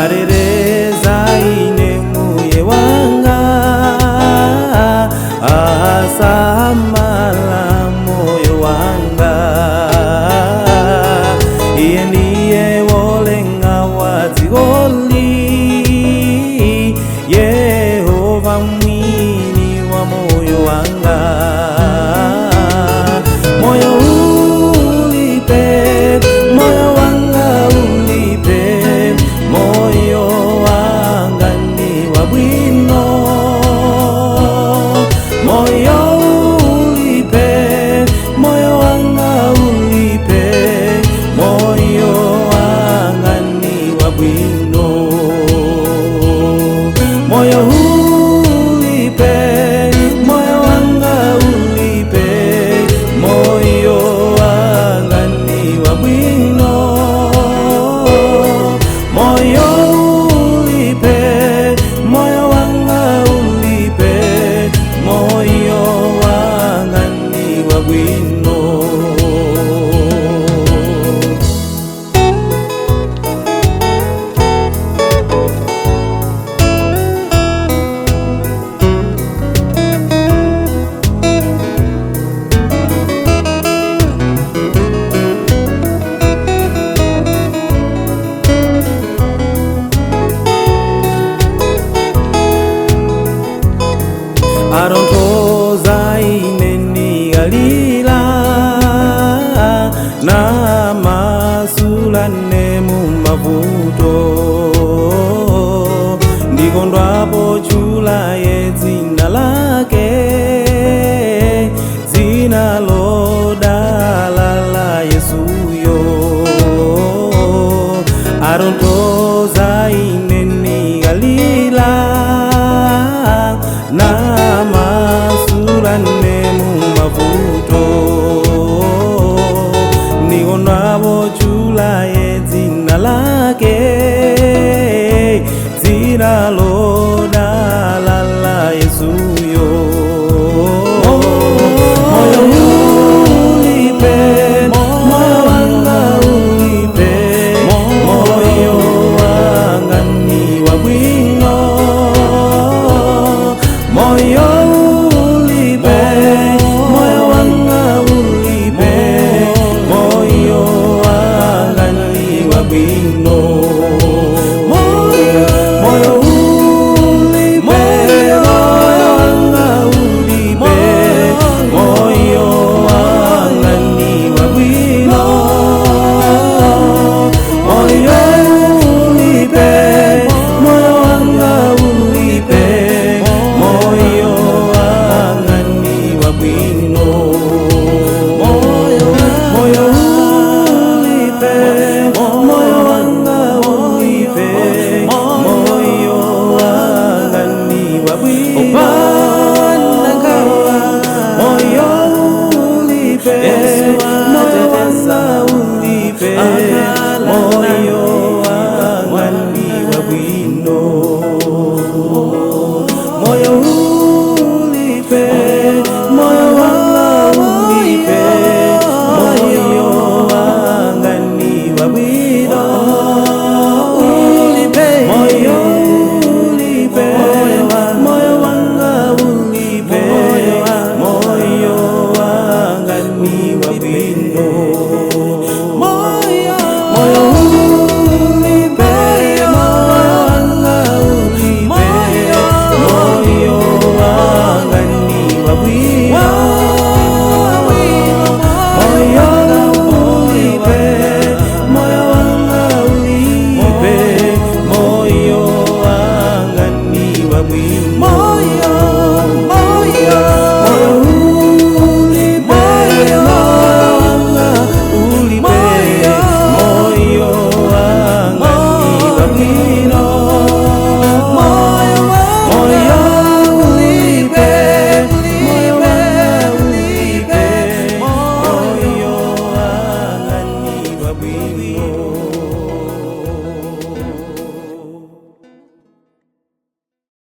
arereza ine mbuye wanga asamala moyo wanga iye ndiye wolenga wadzikoli Yehova mwini wa moyo wanga moyo ulipe moyo wanga ulipe moyo wanga ni wa bwino moyo ulipe moyo wanga ulipe moyo wanga ni wa bwino moyo ulipe moyo wanga ulipe moyo wanga ni wa bwino moyo ulipe moyo wanga ulipe moyo wanga ni wa bwino arontoza ineni galila na masulane mu mavuto ndikondwapo chula ye dzina lake dzina lodala la Yesuyo arontoza ineni galila na masulane mu mavuto ndikondwapo chula ye dzina lake dzina lodala la Yesuyo moyo ulipe moyo wanga ulipe moyo wanga ni wa bwino moyo ulipe moyo wanga ulipe moyo wanga ni wa bwino